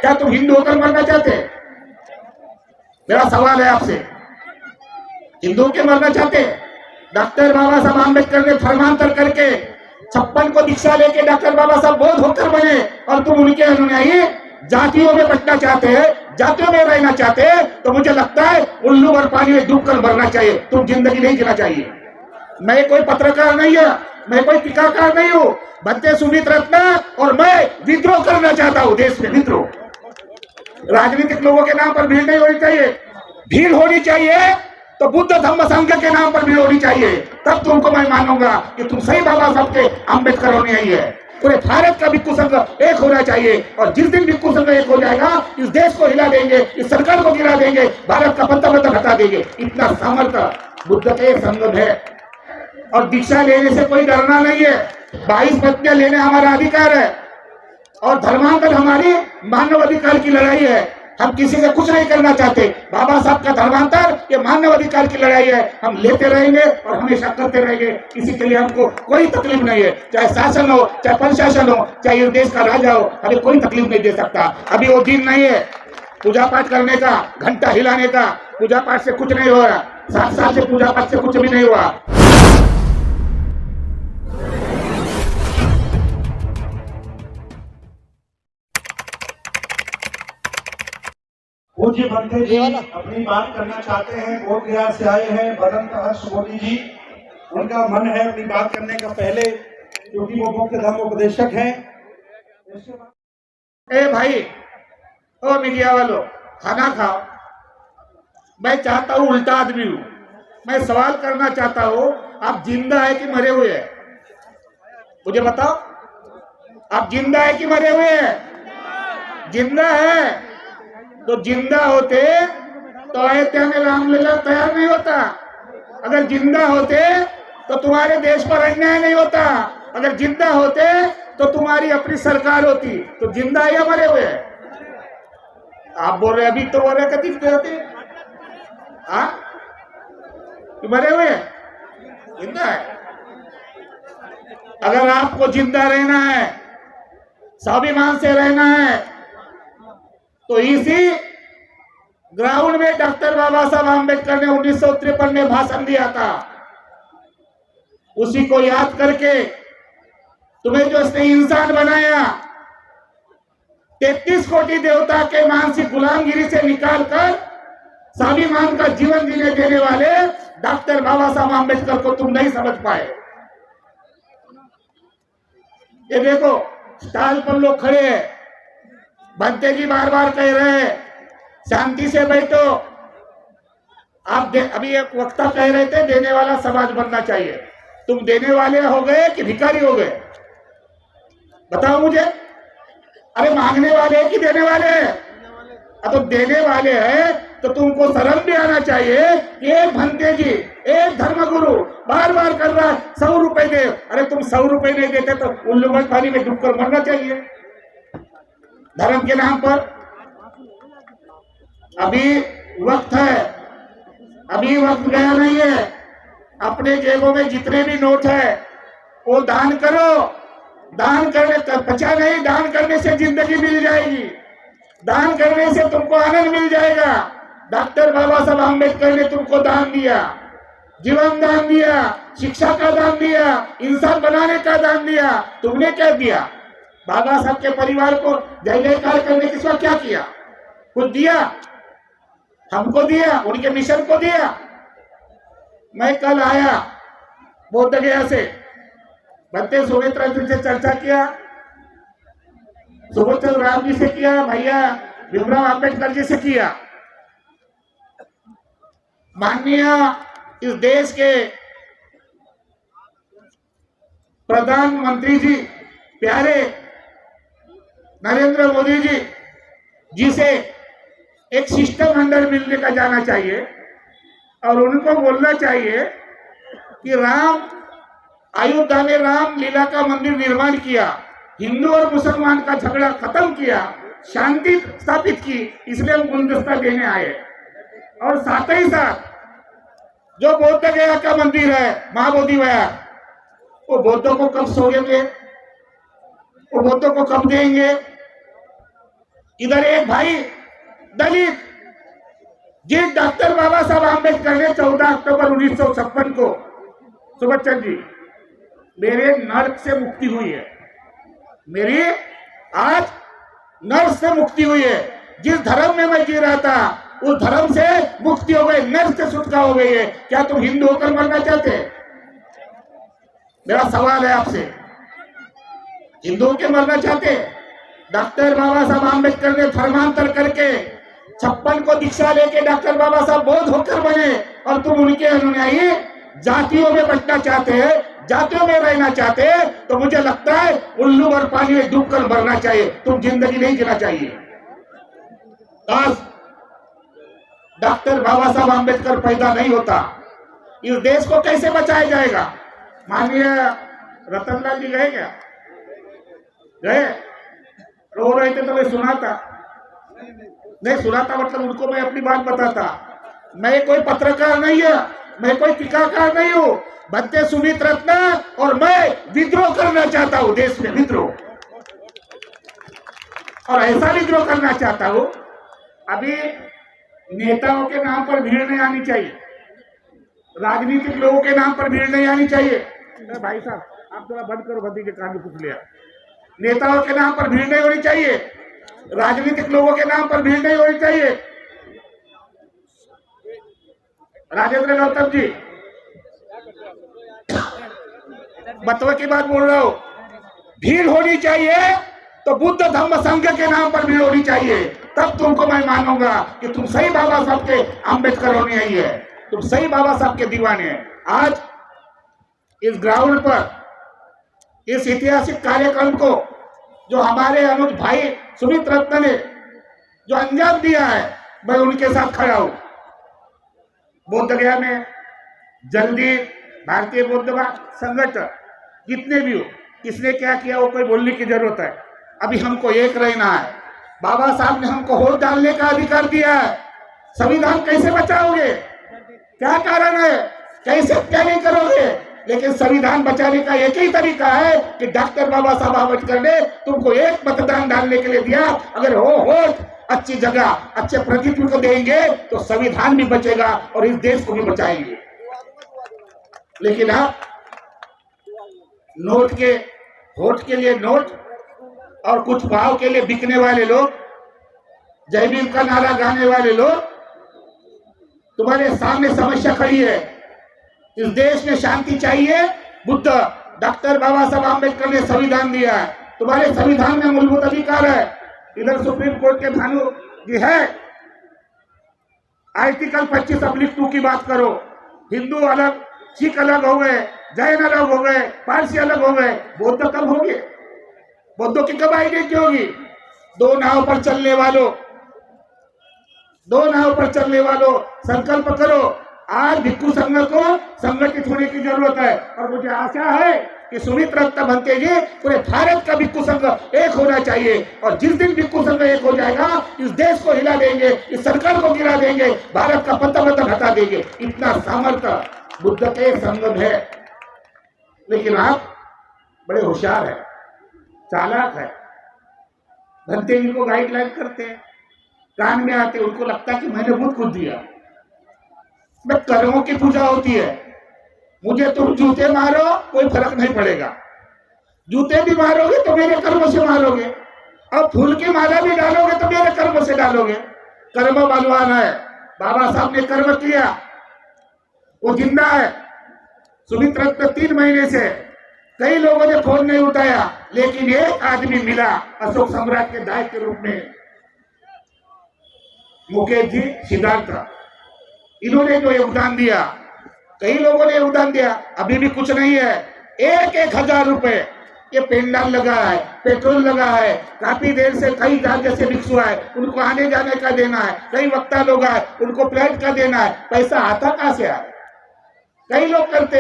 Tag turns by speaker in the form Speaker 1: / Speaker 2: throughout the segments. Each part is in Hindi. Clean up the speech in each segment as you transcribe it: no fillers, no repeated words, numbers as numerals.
Speaker 1: क्या तुम हिंदू होकर मरना चाहते? मेरा सवाल है आपसे, हिंदू के मरना चाहते? डॉक्टर बाबा साहब आम्बेडकर ने धर्मांतर करके 56 को दीक्षा लेके डॉक्टर बाबा साहब बौद्ध होकर बने और तुम उनके अनुयायी जातियों में बंटना चाहते हैं, जातियों में रहना चाहते हैं, तो मुझे लगता है उल्लू और पानी में डूबकर मरना चाहिए, तुम जिंदगी नहीं जीना चाहिए। मैं कोई पत्रकार नहीं है, मैं कोई टीकाकार नहीं हूँ, बंते सुमित रत्ना और मैं विद्रोह करना चाहता हूँ, देश में विद्रोह। राजनीतिक लोगों के नाम पर भीड़ नहीं होनी चाहिए, भीड़ होनी चाहिए तो बुद्ध धम्म संघ के नाम पर भीड़ होनी चाहिए, तब तुमको मैं मानूंगा कि तुम सही बाबा साहब के अम्बेडकर होने आई है। पूरे भारत का भिक्खु संघ एक होना चाहिए और जिस दिन भिक्खु संघ एक हो जाएगा इस देश को हिला देंगे, इस सरकार को गिरा देंगे, भारत का पत्ता पत्ता हटा देंगे। इतना सामर्थ्य बुद्ध के संघ है और दीक्षा लेने से कोई डरना नहीं है। 22 पत्नियां लेने हमारा अधिकार है और धर्मांतर हमारी मानव अधिकार की लड़ाई है। हम किसी से कुछ नहीं करना चाहते, बाबा साहब का धर्मांतर ये मानव अधिकार की लड़ाई है, हम लेते रहेंगे और हमेशा करते रहेंगे। किसी के लिए हमको कोई तकलीफ नहीं है, चाहे शासन हो, चाहे प्रशासन हो, चाहे देश का राजा हो, हमें कोई तकलीफ नहीं दे सकता। अभी वो दिन नहीं है पूजा पाठ करने का, घंटा हिलाने का, पूजा पाठ से कुछ नहीं हो रहा, 7 साल से पूजा पाठ से कुछ भी नहीं हुआ।
Speaker 2: पूज्य बंते जी अपनी बात करना चाहते हैं, बोध गया से आए हैं बदंत हर्ष मोदी जी, उनका मन है अपनी बात करने का पहले, क्योंकि वो मुख्य धर्म उपदेशक हैं।
Speaker 1: ए भाई, ओ मीडिया वालों, खाना खाओ। मैं चाहता हूँ उल्टा आदमी हूँ, मैं सवाल करना चाहता हूँ, आप जिंदा है कि मरे हुए हैं? मुझे बताओ, आप जिंदा है कि मरे हुए हैं? जिंदा है तो जिंदा होते तो अयोध्या में रामलीला तैयार नहीं होता। अगर जिंदा होते तो तुम्हारे देश पर अन्याय नहीं होता। अगर जिंदा होते तो तुम्हारी अपनी सरकार होती। तो जिंदा या मरे हुए? आप बोल रहे अभी तो बोल रहे कभी होते, हाँ मरे हुए? जिंदा है। अगर आपको जिंदा रहना है, स्वाभिमान से रहना है, तो इसी ग्राउंड में डॉक्टर बाबा साहब आम्बेडकर ने 1953 में भाषण दिया था। उसी को याद करके तुम्हें जो उसने इंसान बनाया, 33 कोटि देवता के मानसिक गुलामगिरी से निकालकर स्वाभिमान का जीवन जीने देने वाले डॉक्टर बाबा साहब आम्बेडकर को तुम नहीं समझ पाए। ये देखो स्टॉल पर लोग खड़े हैं, बंते जी बार बार कह रहे हैं शांति से बैठो। आप अभी एक वक्ता कह रहे थे देने वाला समाज बनना चाहिए, तुम देने वाले हो गए कि भिखारी हो गए? बताओ मुझे। अरे मांगने वाले कि देने वाले? अब तो देने वाले हैं तो तुमको शर्म भी आना चाहिए। एक भंते जी, एक धर्मगुरु बार बार कर रहा है 100 रुपए दे। अरे तुम 100 रुपए नहीं देते तो उल्लू पानी में डूबकर मरना चाहिए धर्म के नाम पर। अभी वक्त है, अभी वक्त गया नहीं है। अपने जेबों में जितने भी नोट है वो दान करो। दान करने बचा नहीं, दान करने से जिंदगी मिल जाएगी, दान करने से तुमको आनंद मिल जाएगा। डॉक्टर बाबा साहब आम्बेडकर ने तुमको दान दिया, जीवन दान दिया, शिक्षा का दान दिया, इंसान बनाने का दान दिया। तुमने क्या दिया? बाबा साहब के परिवार को जय जयकार करने के सिवा क्या किया? कुछ दिया? हमको दिया, उनके मिशन को दिया। मैं कल आया बोध गया से, बंते सुमित्रा जी से चर्चा किया, सुबोध चंद्र राम जी से किया, भैया भीमराव अम्बेडकर जी से किया। माननीय इस देश के प्रधानमंत्री जी प्यारे नरेंद्र मोदी जी से एक शिष्टमंडल मिलने का जाना चाहिए और उनको बोलना चाहिए कि राम अयोध्या में राम लीला का मंदिर निर्माण किया, हिंदू और मुसलमान का झगड़ा खत्म किया, शांति स्थापित की, इसलिए हम गुलदस्ता देने आए। और साथ ही साथ जो बौद्ध गया का मंदिर है महाबोधि विहार, वो बौद्धों को कब सोएंगे, वो बौद्धों को कब देंगे? इधर एक भाई दलित, जिस डॉक्टर बाबा साहब आम्बेडकर ने 14 अक्टूबर 1956 को, सुभाष चंद्र जी, मेरे नर्क से मुक्ति हुई है, मेरी आज नर्क से मुक्ति हुई है। जिस धर्म में मैं जी रहा था उस धर्म से मुक्ति हो गई, नर्क से छुटकारा हो गई है। क्या तुम हिंदू होकर मरना चाहते? मेरा सवाल है आपसे, हिंदू होकर मरना चाहते? डॉक्टर बाबा साहब आम्बेडकर ने धर्मांतर करके 56 को दीक्षा लेके डॉक्टर बाबा साहब बौद्ध होकर बने और तुम उनके अनुयायी जातियों में बंटना चाहते हैं, जातियों में रहना चाहते हैं। तो मुझे लगता है उल्लू और पानी में डूबकर मरना चाहिए, तुम जिंदगी नहीं जीना चाहिए। काश डॉक्टर बाबा साहब आम्बेडकर पैदा नहीं होता, इस देश को कैसे बचाया जाएगा? माननीय रतनलाल जी गए क्या? गए? रो रहे थे तो मैं सुना था, नहीं सुना था मतलब उनको मैं अपनी बात बताता। मैं कोई पत्रकार नहीं है, मैं कोई टीकाकार नहीं हूं। बनते सुमित रत्न और मैं विद्रोह करना चाहता हूं, देश में विद्रोह, और ऐसा विद्रोह करना चाहता हूं। अभी नेताओं के नाम पर भीड़ नहीं आनी चाहिए, राजनीतिक लोगों के नाम पर भीड़ नहीं आनी चाहिए। भाई साहब आप थोड़ा बंद करो, बंदी के कान में कुछ लिया। नेताओं के नाम पर भीड़ नहीं होनी चाहिए, राजनीतिक लोगों के नाम पर भीड़ नहीं होनी चाहिए। राजेंद्र गौतम जी, बतवा की बात बोल रहा हूं। भीड़ होनी चाहिए तो बुद्ध धम्म संघ के नाम पर भीड़ होनी चाहिए, तब तुमको मैं मानूंगा कि तुम सही बाबा साहब के आम्बेडकर होने आई है, तुम सही बाबा साहब के दीवाने हैं। आज इस ग्राउंड पर इस ऐतिहासिक कार्यक्रम को जो हमारे अनुज भाई सुमित रत्न ने जो अंजाम दिया है, मैं उनके साथ खड़ा हूं। बौद्ध गया में जल्दी भारतीय बौद्ध संगठन जितने भी हो, किसने क्या किया वो कोई बोलने की जरूरत है। अभी हमको एक रहना है। बाबा साहब ने हमको वोट डालने का अधिकार दिया है, संविधान कैसे बचाओगे? क्या कारण है? कैसे क्या नहीं करोगे? लेकिन संविधान बचाने का एक ही तरीका है कि डॉक्टर बाबा साहब आम्बेडकर ने तुमको एक मतदान डालने के लिए दिया। अगर वो वोट अच्छी जगह अच्छे प्रतिनिधित्व को देंगे तो संविधान भी बचेगा और इस देश को भी बचाएंगे। लेकिन आप नोट के वोट के लिए नोट और कुछ भाव के लिए बिकने वाले लोग, जय भीम का नारा गाने वाले लोग, तुम्हारे सामने समस्या खड़ी है। इस देश में शांति चाहिए, बुद्ध डॉक्टर बाबा साहब आम्बेडकर ने संविधान दिया है, तुम्हारे संविधान में मूलभूत अधिकार है। इधर सुप्रीम कोर्ट के भानु जी है, आर्टिकल 25(2) की बात करो। हिंदू अलग, सिख अलग हो गए, जैन अलग हो गए, पारसी अलग हो गए, बौद्ध कब हो गए? बौद्धों की कब आइडेंटिटी होगी? दो नाव पर चलने वालों, दो नाव पर चलने वालों, संकल्प करो। आज भिक्खु संघ को संगठित होने की जरूरत है और मुझे आशा है कि सुमित रत्न बनते जी पूरे भारत का भिक्खु संघ एक होना चाहिए। और जिस दिन भिक्खु संघ एक हो जाएगा, इस देश को हिला देंगे, इस सरकार को गिरा देंगे, भारत का पत्ता हटा देंगे। इतना सामर्थ्य बुद्ध के संघ में है। लेकिन आप बड़े होशियार है, चालाक है, भंते इनको गाइडलाइन करते हैं, कान में आते, उनको लगता है कि मैंने बहुत कुछ दिया। मैं कर्मों की पूजा होती है, मुझे तुम जूते मारो कोई फर्क नहीं पड़ेगा, जूते भी मारोगे तो मेरे कर्मों से मारोगे, और फूल की माला भी डालोगे तो मेरे कर्मों से डालोगे। कर्म बलवान है, बाबा साहब ने कर्म किया, वो जिंदा है। सुमित रत्न 3 महीने से कई लोगों ने फोन नहीं उठाया, लेकिन एक आदमी मिला अशोक सम्राट के दाई के रूप में, मुकेश जी, सिद्धार्थ, इन्होंने जो योगदान दिया, कई लोगों ने योगदान दिया। अभी भी कुछ नहीं है, 1,000 रुपए ये पेंडाल लगा है, पेट्रोल लगा है, काफी देर से कई राज्य से भिक्षु है, उनको आने जाने का देना है, कई वक्ता लोग आए उनको फ्लाइट का देना है। पैसा आता कहां से आया? कई लोग करते,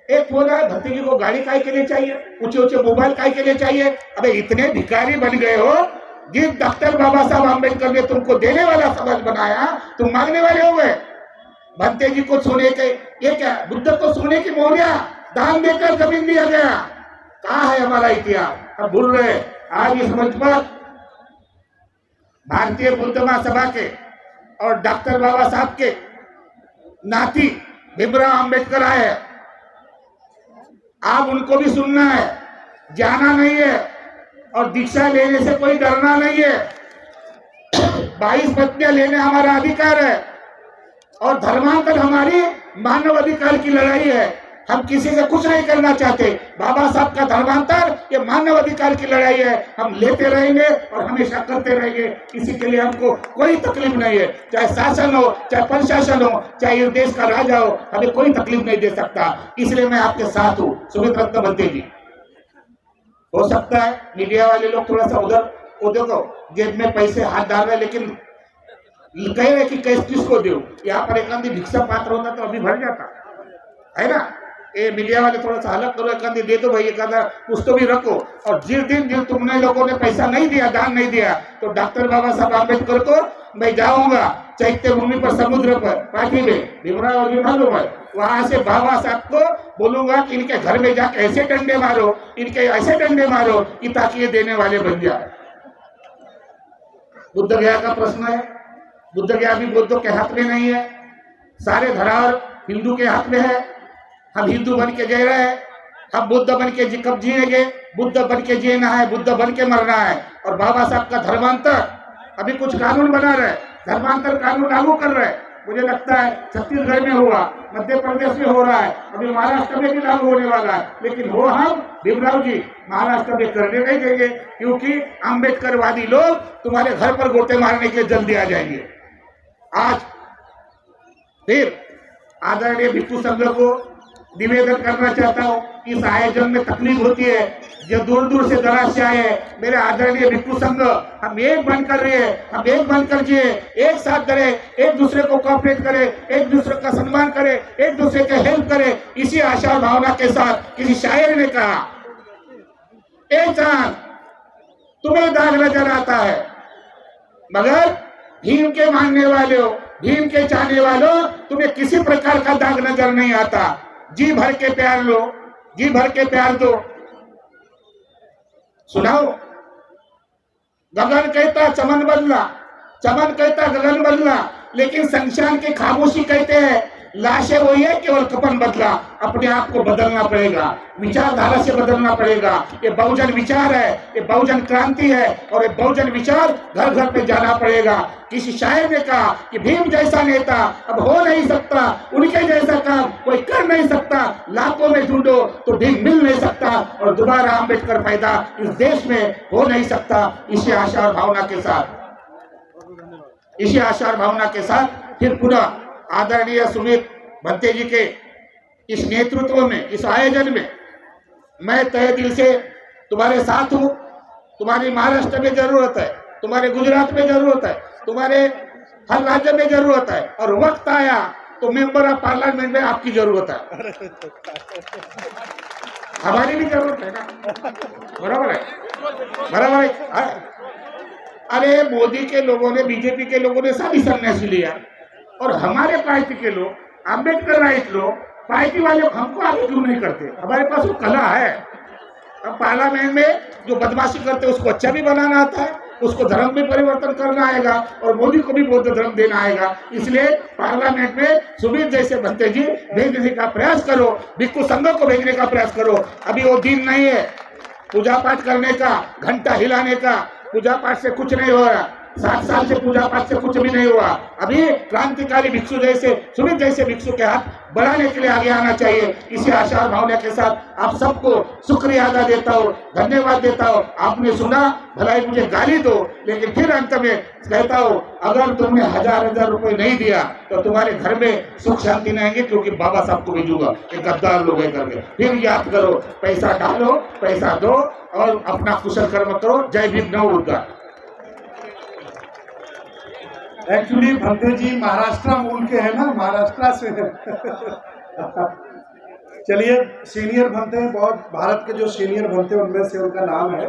Speaker 1: एक बोल रहा है भतीजी को गाड़ी काय के लिए चाहिए, ऊंचे ऊंचे मोबाइल काय के लिए चाहिए। अबे इतने भिखारी बन गए हो, जिस डॉक्टर बाबा साहब आम्बेडकर ने तुमको देने वाला समाज बनाया, तुम मांगने वाले हो गए। भंते जी को सोने के, ये क्या, बुद्ध को सोने की मोहरिया दान देकर जमीन दिया गया। कहाँ है हमारा इतिहास? अब भूल रहे। आज ये समझ पर भारतीय बुद्ध महासभा के और डॉक्टर बाबा साहब के नाती भीमराव अंबेडकर आए हैं। आप उनको भी सुनना है, जाना नहीं है, और दीक्षा लेने से कोई डरना नहीं है। 22 पत्नियां लेने हमारा अधिकार है, और धर्मांतर हमारी मानव अधिकार की लड़ाई है। हम किसी से कुछ नहीं करना चाहते। बाबा साहब का धर्मांतर ये मानव अधिकार की लड़ाई है। हम लेते रहेंगे और हमेशा करते रहेंगे। किसी के लिए हमको कोई तकलीफ नहीं है, चाहे शासन हो, चाहे प्रशासन हो, चाहे इस देश का राजा हो, हमें कोई तकलीफ नहीं दे सकता। इसलिए मैं आपके साथ हूँ। सुमित रत्न बनते जी, हो सकता है मीडिया वाले लोग थोड़ा सा उधर देखो, जेब में पैसे हाथ डाल रहे, लेकिन कह रहे कि कैसे किसको दो। यहाँ पर एक आदमी भिक्षा पात्र होता तो अभी भर जाता है ना। ये मीडिया वाले थोड़ा सा अलग करो, एक आदमी दे दो भाई, एक आधा कुछ तो भी रखो। और जिस दिन तुमने लोगों ने पैसा नहीं दिया, दान नहीं दिया, तो डॉक्टर बाबा साहब आम्बेडकर को मैं जाऊंगा चैत्य भूमि पर, समुद्र पर, पार्टी में भीमराव और भी मालूम है, वहां से बाबा साहब को बोलूंगा कि इनके घर में जाके ऐसे डंडे मारो, इनके ऐसे डंडे मारो कि ताकि ये देने वाले बन जाए। बुद्ध गया का प्रश्न है, बुद्ध गया भी बुद्धों के हाथ में नहीं है, सारे धरार हिंदू के हाथ में है। हम हिंदू बन के जी रहे हैं, हम बुद्ध बन के कब जिएंगे? बुद्ध बन के जीना है, बुद्ध बन के मरना है। और बाबा साहब का धर्मांतर अभी कुछ कानून बना रहे, धर्मांतर कानून लागू कर रहे। मुझे लगता है छत्तीसगढ़ में हुआ, मध्य प्रदेश में हो रहा है, अभी महाराष्ट्र में भी लागू होने वाला है। लेकिन वो हम भीमराव जी महाराष्ट्र में करने नहीं देंगे, क्योंकि अम्बेडकरवादी लोग तुम्हारे घर पर गोते मारने के लिए जल्दी आ जाएंगे। आज फिर आदरणीय भिक्षु संघ को निवेदन करना चाहता हूँ, इस आयोजन में तकलीफ होती है, जो दूर दूर से दराज से आए हैं। मेरे आदरणीय भिक्षु संघ, हम एक बनकर रहे, हम एक बनकर जिए, एक साथ करें, एक दूसरे को कोऑपरेट करें, एक दूसरे का सम्मान करें, एक दूसरे के हेल्प करें। इसी आशा भावना के साथ किसी शायर ने कहा, ए चांद तुम्हें दाग नजर आता है, मगर भीम के मानने वाले हो, भीम के चाहने वालों, तुम्हें किसी प्रकार का दाग नजर नहीं आता। जी भर के प्यार लो, जी भर के प्यार दो। सुनाओ, गगन कहता चमन बदला, चमन कहता गगन बदला, लेकिन शमशान की खामोशी कहते हैं लाशें वही है, केवल कफन बदला। अपने आप को बदलना पड़ेगा, विचारधारा से बदलना पड़ेगा। ये बहुजन विचार है, ये बहुजन क्रांति है, और ये बहुजन विचार घर घर पे जाना पड़ेगा। किसी शायर ने कहा कि भीम जैसा नेता अब हो नहीं सकता, उनके जैसा काम कोई कर नहीं सकता, लाखों में ढूंढो तो भीम मिल नहीं सकता, और दोबारा अम्बेडकर पैदा इस देश में हो नहीं सकता। इसी आशा और भावना के साथ, इसी आशा और भावना के साथ फिर पुनः आदरणीय सुमित भंते जी के इस नेतृत्व में, इस आयोजन में मैं तहे दिल से तुम्हारे साथ हूं। तुम्हारी महाराष्ट्र में जरूरत है, तुम्हारे गुजरात में जरूरत है, तुम्हारे हर राज्य में जरूरत है, और वक्त आया तो मेंबर ऑफ पार्लियामेंट में आपकी जरूरत है, हमारी भी जरूरत है ना। बराबर है, बराबर है। अरे मोदी के लोगों ने, बीजेपी के लोगों ने सभी सन्यासी लिया, और हमारे पार्टी के लोग, अम्बेडकर राइट लोग, पार्टी वाले हमको आगे क्यों नहीं करते? हमारे पास वो कला है। अब पार्लियामेंट में जो बदमाशी करते हैं उसको अच्छा भी बनाना आता है, उसको धर्म में परिवर्तन करना आएगा, और मोदी को भी बौद्ध धर्म देना आएगा। इसलिए पार्लियामेंट में सुमित जैसे भंते जी भेजने का प्रयास करो, भिक्षु संघ को भेजने का प्रयास करो। अभी वो दिन नहीं है पूजा पाठ करने का, घंटा हिलाने का। पूजा पाठ से कुछ नहीं हो रहा, 7 साल से पूजा पाठ से कुछ भी नहीं हुआ। अभी क्रांतिकारी भिक्षु जैसे, सुमित जैसे भिक्षु के हाथ बढ़ाने के लिए आगे आना चाहिए। इसी आशा और भावना के साथ आप सबको शुक्रिया अदा देता हूँ, धन्यवाद देता हूँ। आपने सुना, भलाई मुझे गाली दो, लेकिन फिर अंत में कहता हूँ, अगर तुमने 1000 रुपए नहीं दिया तो तुम्हारे घर में सुख शांति नहीं आएंगे, क्योंकि बाबा साहब को भेजूंगा। एक गद्दार लोग है करके। फिर याद करो, पैसा डालो, पैसा दो, और अपना कुशल कर्म करो। जय भीम, नव उद्गार।
Speaker 2: एक्चुअली भंते जी महाराष्ट्र मूल के हैं ना, महाराष्ट्र से है। चलिए, सीनियर भंते हैं, बहुत भारत के जो सीनियर भंते उनमें से उनका नाम है।